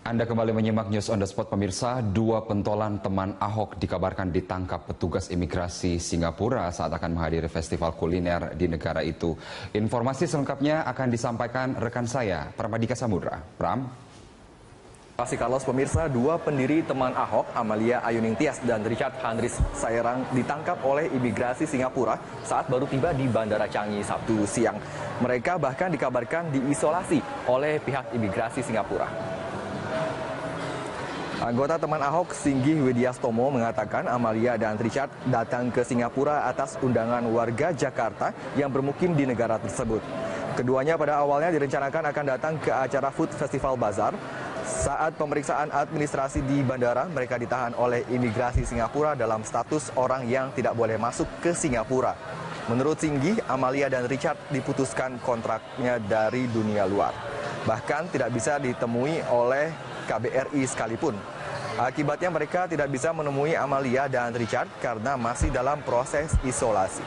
Anda kembali menyimak News on the Spot pemirsa. Dua pentolan teman Ahok dikabarkan ditangkap petugas imigrasi Singapura saat akan menghadiri festival kuliner di negara itu. Informasi selengkapnya akan disampaikan rekan saya, Pramadika Samudra. Pram? Terima kasih Carlos. Pemirsa, dua pendiri teman Ahok, Amalia Ayuning Tias dan Richard Handris Saerang ditangkap oleh imigrasi Singapura saat baru tiba di Bandara Changi Sabtu siang. Mereka bahkan dikabarkan diisolasi oleh pihak imigrasi Singapura. Anggota teman Ahok, Singgih Widyastomo, mengatakan Amalia dan Richard datang ke Singapura atas undangan warga Jakarta yang bermukim di negara tersebut. Keduanya pada awalnya direncanakan akan datang ke acara Food Festival Bazaar. Saat pemeriksaan administrasi di bandara, mereka ditahan oleh imigrasi Singapura dalam status orang yang tidak boleh masuk ke Singapura. Menurut Singgih, Amalia dan Richard diputuskan kontraknya dari dunia luar. Bahkan tidak bisa ditemui oleh KBRI sekalipun. Akibatnya mereka tidak bisa menemui Amalia dan Richard karena masih dalam proses isolasi.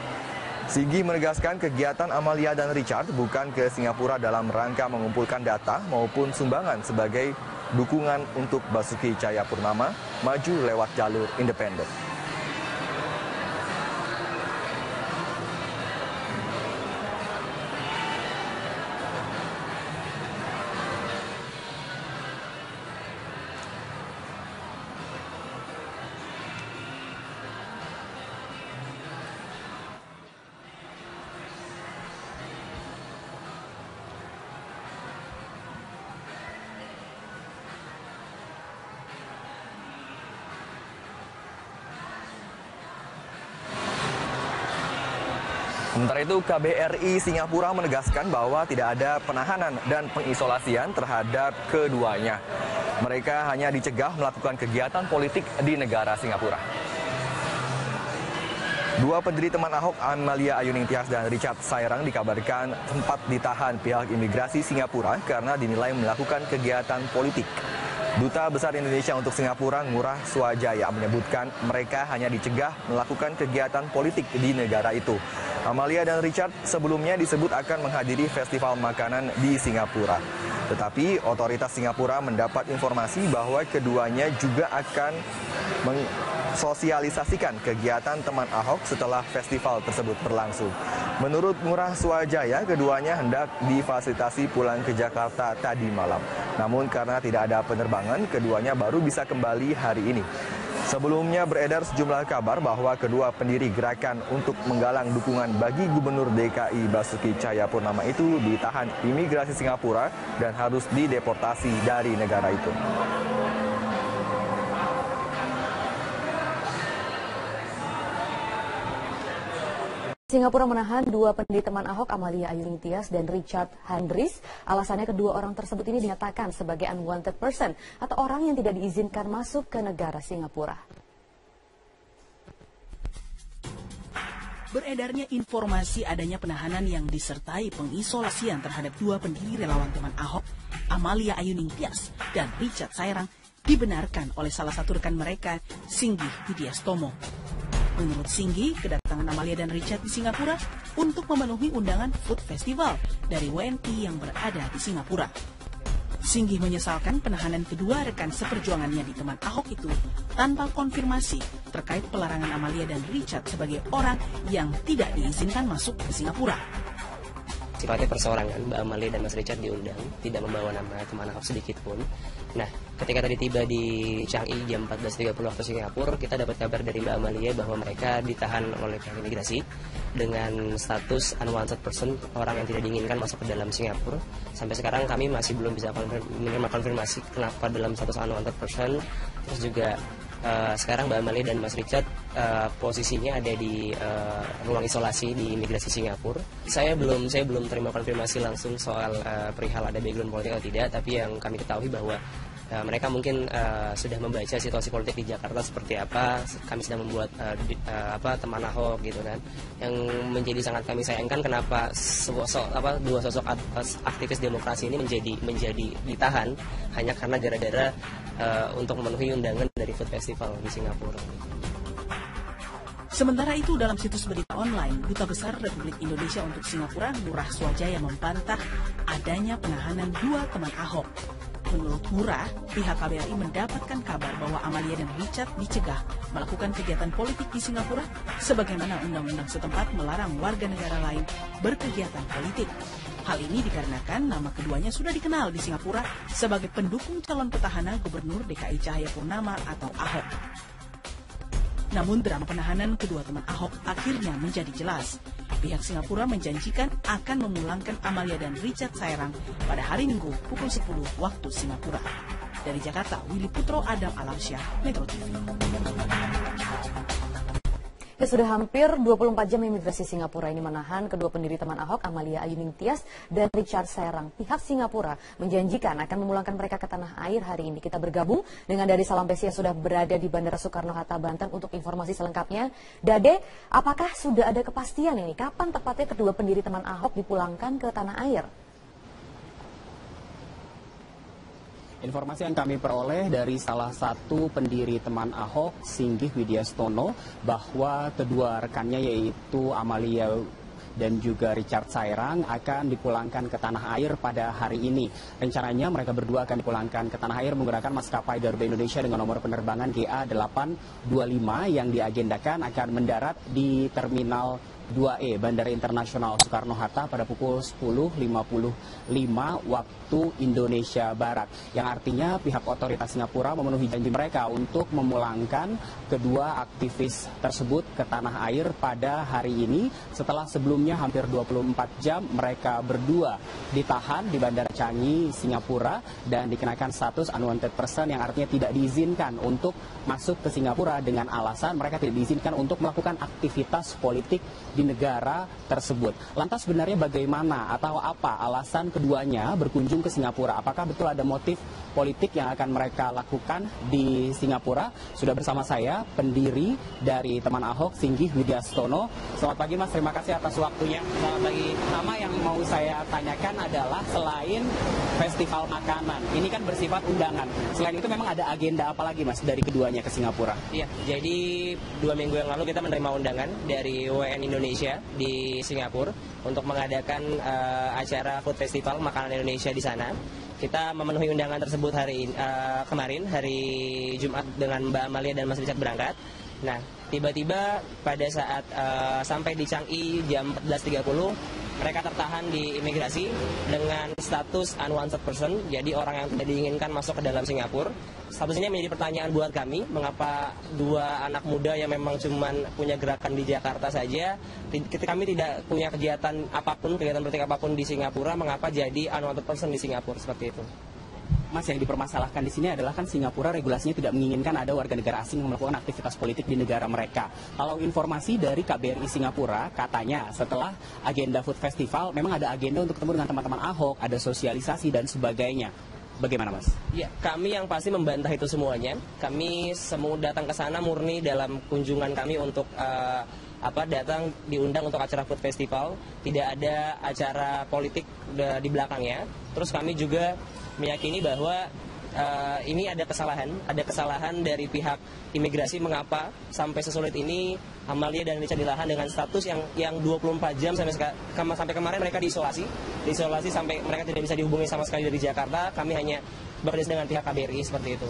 Singgih menegaskan kegiatan Amalia dan Richard bukan ke Singapura dalam rangka mengumpulkan data maupun sumbangan sebagai dukungan untuk Basuki Cahayapurnama maju lewat jalur independen. Sementara itu, KBRI Singapura menegaskan bahwa tidak ada penahanan dan pengisolasian terhadap keduanya. Mereka hanya dicegah melakukan kegiatan politik di negara Singapura. Dua pendiri teman Ahok, Amalia Ayuning Tias dan Richard Saerang, dikabarkan sempat ditahan pihak imigrasi Singapura karena dinilai melakukan kegiatan politik. Duta Besar Indonesia untuk Singapura, Ngurah Swajaya, menyebutkan mereka hanya dicegah melakukan kegiatan politik di negara itu. Amalia dan Richard sebelumnya disebut akan menghadiri festival makanan di Singapura. Tetapi otoritas Singapura mendapat informasi bahwa keduanya juga akan mensosialisasikan kegiatan teman Ahok setelah festival tersebut berlangsung. Menurut Ngurah Swajaya, keduanya hendak difasilitasi pulang ke Jakarta tadi malam. Namun karena tidak ada penerbangan, keduanya baru bisa kembali hari ini. Sebelumnya beredar sejumlah kabar bahwa kedua pendiri gerakan untuk menggalang dukungan bagi Gubernur DKI Basuki Cahayapurnama itu ditahan imigrasi Singapura dan harus dideportasi dari negara itu. Singapura menahan dua pendiri teman Ahok, Amalia Ayuning Tias dan Richard Handris. Alasannya kedua orang tersebut ini dinyatakan sebagai unwanted person atau orang yang tidak diizinkan masuk ke negara Singapura. Beredarnya informasi adanya penahanan yang disertai pengisolasian terhadap dua pendiri relawan teman Ahok, Amalia Ayuning Tias dan Richard Saerang, dibenarkan oleh salah satu rekan mereka, Singgih Widyastomo. Menurut Singgih, kedatangan Amalia dan Richard di Singapura untuk memenuhi undangan Food Festival dari WNI yang berada di Singapura. Singgih menyesalkan penahanan kedua rekan seperjuangannya di teman Ahok itu tanpa konfirmasi terkait pelarangan Amalia dan Richard sebagai orang yang tidak diizinkan masuk ke Singapura. Sifatnya perseorangan, Mbak Amalia dan Mas Richard diundang, tidak membawa nama teman Ahok sedikit pun. Nah, ketika tadi tiba di Changi jam 14.30 waktu Singapura, kita dapat kabar dari Mbak Amalia bahwa mereka ditahan oleh pihak imigrasi dengan status unwanted person, orang yang tidak diinginkan masuk ke dalam Singapura. Sampai sekarang kami masih belum bisa menerima konfirmasi kenapa dalam status unwanted person. Terus juga sekarang Mbak Amalia dan Mas Richard posisinya ada di ruang isolasi di imigrasi Singapura. Saya belum terima konfirmasi langsung soal perihal ada background politik atau tidak, tapi yang kami ketahui bahwa mereka mungkin sudah membaca situasi politik di Jakarta seperti apa. Kami sedang membuat teman Ahok gitu kan. Yang menjadi sangat kami sayangkan kenapa dua sosok aktivis demokrasi ini menjadi ditahan hanya karena gara-gara untuk memenuhi undangan dari Food Festival di Singapura. Sementara itu, dalam situs berita online, Duta Besar Republik Indonesia untuk Singapura, Ngurah Swajaya, membantah adanya penahanan dua teman Ahok. Lurah, pihak KBRI mendapatkan kabar bahwa Amalia dan Richard dicegah melakukan kegiatan politik di Singapura sebagaimana undang-undang setempat melarang warga negara lain berkegiatan politik. Hal ini dikarenakan nama keduanya sudah dikenal di Singapura sebagai pendukung calon petahana Gubernur DKI Cahayapurnama atau Ahok. Namun drama penahanan kedua teman Ahok akhirnya menjadi jelas. Pihak Singapura menjanjikan akan memulangkan Amalia dan Richard Saerang pada hari Minggu pukul 10 waktu Singapura. Dari Jakarta, Willy Putro, Adam Alamsyah, Metro TV. Ya, sudah hampir 24 jam imigrasi Singapura ini menahan kedua pendiri teman Ahok, Amalia Ayuning Tias dan Richard Saerang. Pihak Singapura menjanjikan akan memulangkan mereka ke tanah air hari ini. Kita bergabung dengan Dade Salampesi yang sudah berada di Bandara Soekarno-Hatta, Banten untuk informasi selengkapnya. Dade, apakah sudah ada kepastian ini? Kapan tepatnya kedua pendiri teman Ahok dipulangkan ke tanah air? Informasi yang kami peroleh dari salah satu pendiri teman Ahok, Singgih Widyastono, bahwa kedua rekannya yaitu Amalia dan juga Richard Saerang akan dipulangkan ke tanah air pada hari ini. Rencananya mereka berdua akan dipulangkan ke tanah air menggunakan maskapai Garuda Indonesia dengan nomor penerbangan GA825 yang diagendakan akan mendarat di Terminal 2E Bandara Internasional Soekarno-Hatta pada pukul 10.55 waktu Indonesia Barat. Yang artinya pihak otoritas Singapura memenuhi janji mereka untuk memulangkan kedua aktivis tersebut ke tanah air pada hari ini setelah sebelumnya hampir 24 jam mereka berdua ditahan di Bandara Changi, Singapura dan dikenakan status unwanted person yang artinya tidak diizinkan untuk masuk ke Singapura dengan alasan mereka tidak diizinkan untuk melakukan aktivitas politik di negara tersebut. Lantas sebenarnya bagaimana atau apa alasan keduanya berkunjung ke Singapura? Apakah betul ada motif politik yang akan mereka lakukan di Singapura? Sudah bersama saya pendiri dari teman Ahok, Singgih Widyastono. Selamat pagi Mas, terima kasih atas waktunya. Selamat pagi. Pertama yang mau saya tanyakan adalah selain festival makanan, ini kan bersifat undangan. Selain itu memang ada agenda apa lagi Mas dari keduanya ke Singapura? Iya, jadi 2 minggu yang lalu kita menerima undangan dari WN Indonesia di Singapura untuk mengadakan acara food festival makanan Indonesia di sana. Kita memenuhi undangan tersebut kemarin hari Jumat dengan Mbak Amalia dan Mas Richard berangkat. Nah, tiba-tiba pada saat sampai di Changi jam 14.30 mereka tertahan di imigrasi dengan status unwanted person, jadi orang yang tidak diinginkan masuk ke dalam Singapura. Status ini menjadi pertanyaan buat kami, mengapa dua anak muda yang memang cuma punya gerakan di Jakarta saja, kami tidak punya kegiatan politik apapun di Singapura, mengapa jadi unwanted person di Singapura, seperti itu. Mas, yang dipermasalahkan di sini adalah kan Singapura regulasinya tidak menginginkan ada warga negara asing yang melakukan aktivitas politik di negara mereka. Kalau informasi dari KBRI Singapura, katanya setelah agenda food festival memang ada agenda untuk ketemu dengan teman-teman Ahok, ada sosialisasi dan sebagainya. Bagaimana Mas? Ya, kami yang pasti membantah itu semuanya. Kami semua datang ke sana murni dalam kunjungan kami untuk datang diundang untuk acara food festival, tidak ada acara politik di belakangnya. Terus kami juga meyakini bahwa ini ada kesalahan dari pihak imigrasi mengapa sampai sesulit ini Amalia dan Richard ditahan dengan status yang 24 jam sampai kemarin mereka diisolasi sampai mereka tidak bisa dihubungi sama sekali dari Jakarta. Kami hanya bekerja dengan pihak KBRI seperti itu.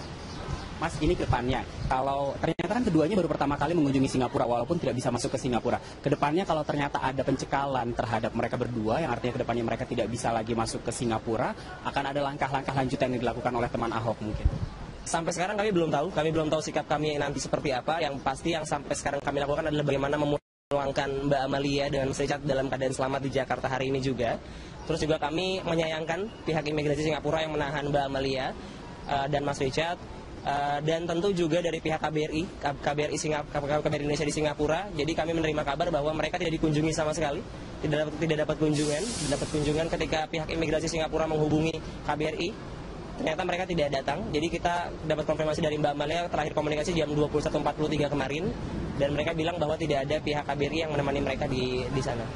Mas, ini ke depannya, kalau ternyata kan keduanya baru pertama kali mengunjungi Singapura walaupun tidak bisa masuk ke Singapura. Kedepannya kalau ternyata ada pencekalan terhadap mereka berdua, yang artinya kedepannya mereka tidak bisa lagi masuk ke Singapura, akan ada langkah-langkah lanjutan yang dilakukan oleh teman Ahok mungkin? Sampai sekarang kami belum tahu sikap kami nanti seperti apa. Yang pasti yang sampai sekarang kami lakukan adalah bagaimana memulangkan Mbak Amalia dan Mas Richard dalam keadaan selamat di Jakarta hari ini juga. Terus juga kami menyayangkan pihak imigrasi Singapura yang menahan Mbak Amalia dan Mas Richard. Dan tentu juga dari pihak KBRI Indonesia di Singapura. Jadi kami menerima kabar bahwa mereka tidak dikunjungi sama sekali, tidak dapat kunjungan ketika pihak imigrasi Singapura menghubungi KBRI. Ternyata mereka tidak datang. Jadi kita dapat konfirmasi dari Mbak Amalia terakhir komunikasi jam 21.43 kemarin, dan mereka bilang bahwa tidak ada pihak KBRI yang menemani mereka di sana.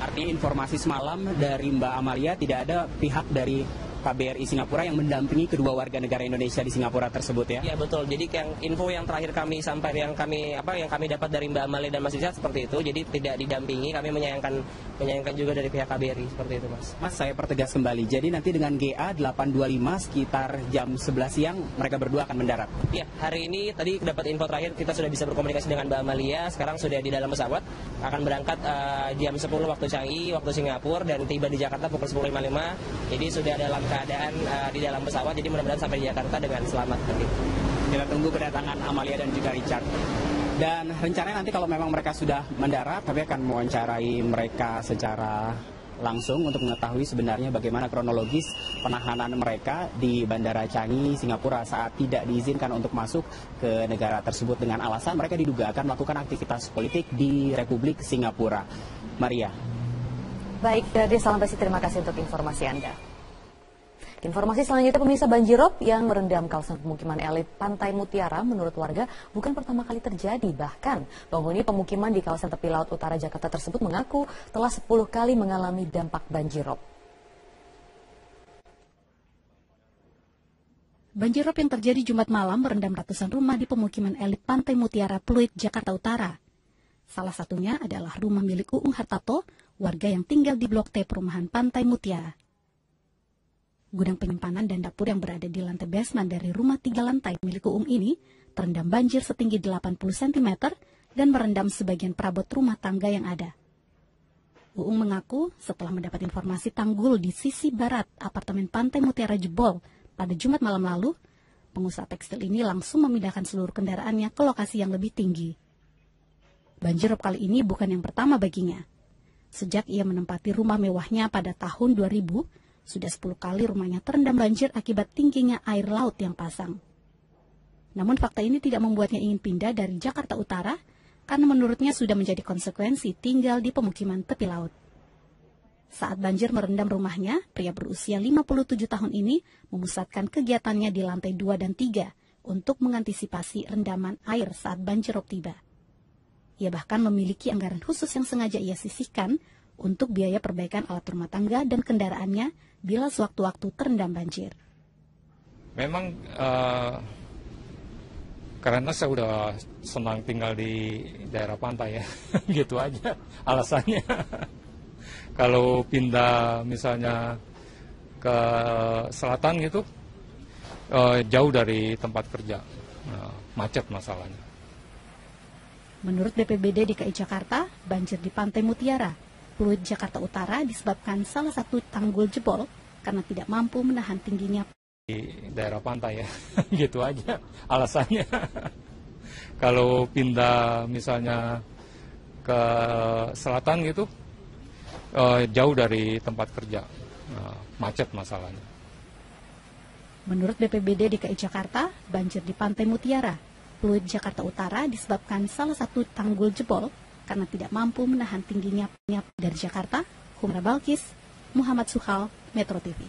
Artinya informasi semalam dari Mbak Amalia tidak ada pihak dari KBRI Singapura yang mendampingi kedua warga negara Indonesia di Singapura tersebut ya? Ya betul. Jadi info yang terakhir kami sampai yang kami dapat dari Mbak Amalia dan Mas Richard seperti itu. Jadi tidak didampingi, kami menyayangkan juga dari pihak KBRI seperti itu, Mas. Mas, saya pertegas kembali. Jadi nanti dengan GA 825 sekitar jam 11 siang mereka berdua akan mendarat. Iya, hari ini tadi dapat info terakhir kita sudah bisa berkomunikasi dengan Mbak Amalia. Sekarang sudah di dalam pesawat, akan berangkat jam 10 waktu Changi, waktu Singapura, dan tiba di Jakarta pukul 10.55. Jadi sudah dalam keadaan di dalam pesawat, jadi mudah-mudahan sampai di Jakarta dengan selamat. Kita tunggu kedatangan Amalia dan juga Richard. Dan rencananya nanti kalau memang mereka sudah mendarat, kami akan mewawancarai mereka secara langsung untuk mengetahui sebenarnya bagaimana kronologis penahanan mereka di Bandara Changi, Singapura saat tidak diizinkan untuk masuk ke negara tersebut dengan alasan mereka diduga akan melakukan aktivitas politik di Republik Singapura. Maria. Baik, Dadi Salambasi, terima kasih untuk informasi Anda. Informasi selanjutnya, pemirsa, banjirop yang merendam kawasan pemukiman elit Pantai Mutiara menurut warga bukan pertama kali terjadi. Bahkan penghuni pemukiman di kawasan tepi laut utara Jakarta tersebut mengaku telah 10 kali mengalami dampak banjirop. Banjirop yang terjadi Jumat malam merendam ratusan rumah di pemukiman elit Pantai Mutiara, Pluit, Jakarta Utara. Salah satunya adalah rumah milik Uung Hartarto, warga yang tinggal di Blok T perumahan Pantai Mutiara. Gudang penyimpanan dan dapur yang berada di lantai basement dari rumah 3 lantai milik Uung ini terendam banjir setinggi 80 cm dan merendam sebagian perabot rumah tangga yang ada. Uung mengaku setelah mendapat informasi tanggul di sisi barat apartemen Pantai Mutiara jebol pada Jumat malam lalu, pengusaha tekstil ini langsung memindahkan seluruh kendaraannya ke lokasi yang lebih tinggi. Banjirop kali ini bukan yang pertama baginya. Sejak ia menempati rumah mewahnya pada tahun 2000, sudah 10 kali rumahnya terendam banjir akibat tingginya air laut yang pasang. Namun fakta ini tidak membuatnya ingin pindah dari Jakarta Utara karena menurutnya sudah menjadi konsekuensi tinggal di pemukiman tepi laut. Saat banjir merendam rumahnya, pria berusia 57 tahun ini memusatkan kegiatannya di lantai 2 dan 3 untuk mengantisipasi rendaman air saat banjirop tiba. Ia bahkan memiliki anggaran khusus yang sengaja ia sisihkan untuk biaya perbaikan alat rumah tangga dan kendaraannya bila sewaktu-waktu terendam banjir. Memang karena saya udah senang tinggal di daerah pantai ya, gitu aja alasannya. Kalau pindah misalnya ke selatan gitu, jauh dari tempat kerja, macet masalahnya. Menurut BPBD DKI Jakarta, banjir di Pantai Mutiara, Pluit, Jakarta Utara disebabkan salah satu tanggul jebol karena tidak mampu menahan tingginya. Di daerah pantai ya, gitu aja alasannya. Kalau pindah misalnya ke selatan gitu, jauh dari tempat kerja, macet masalahnya. Menurut BPBD DKI Jakarta, banjir di Pantai Mutiara, Pluit, Jakarta Utara disebabkan salah satu tanggul jebol karena tidak mampu menahan tingginya. Dari Jakarta, Humra Balkis, Muhammad Suhal, Metro TV.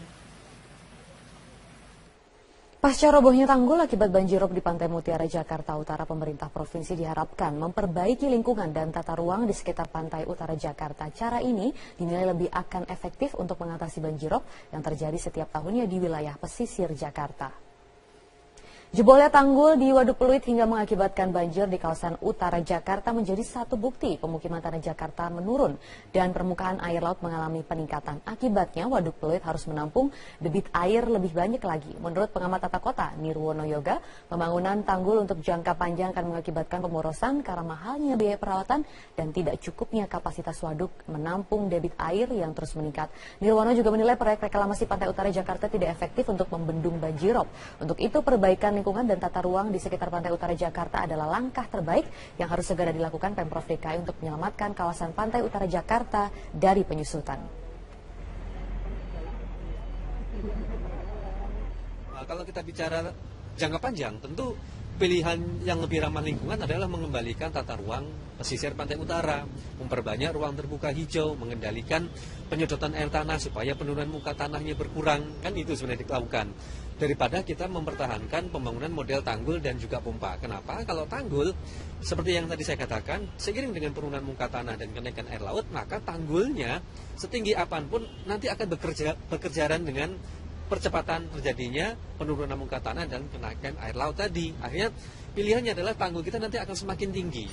Pasca robohnya tanggul akibat banjirop di Pantai Mutiara, Jakarta Utara, pemerintah provinsi diharapkan memperbaiki lingkungan dan tata ruang di sekitar Pantai Utara Jakarta. Cara ini dinilai lebih akan efektif untuk mengatasi banjirop yang terjadi setiap tahunnya di wilayah pesisir Jakarta. Jebolnya tanggul di Waduk Pluit hingga mengakibatkan banjir di kawasan utara Jakarta menjadi satu bukti pemukiman tanah Jakarta menurun dan permukaan air laut mengalami peningkatan. Akibatnya Waduk Pluit harus menampung debit air lebih banyak lagi. Menurut pengamat tata kota Nirwono Yoga, pembangunan tanggul untuk jangka panjang akan mengakibatkan pemborosan karena mahalnya biaya perawatan dan tidak cukupnya kapasitas waduk menampung debit air yang terus meningkat. Nirwono juga menilai proyek reklamasi Pantai Utara Jakarta tidak efektif untuk membendung banjirop. Untuk itu perbaikan lingkungan dan tata ruang di sekitar Pantai Utara Jakarta adalah langkah terbaik yang harus segera dilakukan Pemprov DKI untuk menyelamatkan kawasan Pantai Utara Jakarta dari penyusutan. Kalau kita bicara jangka panjang, tentu pilihan yang lebih ramah lingkungan adalah mengembalikan tata ruang pesisir Pantai Utara, memperbanyak ruang terbuka hijau, mengendalikan penyedotan air tanah supaya penurunan muka tanahnya berkurang, kan itu sebenarnya dilakukan. Daripada kita mempertahankan pembangunan model tanggul dan juga pompa. Kenapa? Kalau tanggul, seperti yang tadi saya katakan, seiring dengan penurunan muka tanah dan kenaikan air laut, maka tanggulnya setinggi apapun nanti akan bekerjaan dengan percepatan terjadinya penurunan muka tanah dan kenaikan air laut tadi. Akhirnya pilihannya adalah tanggul kita nanti akan semakin tinggi.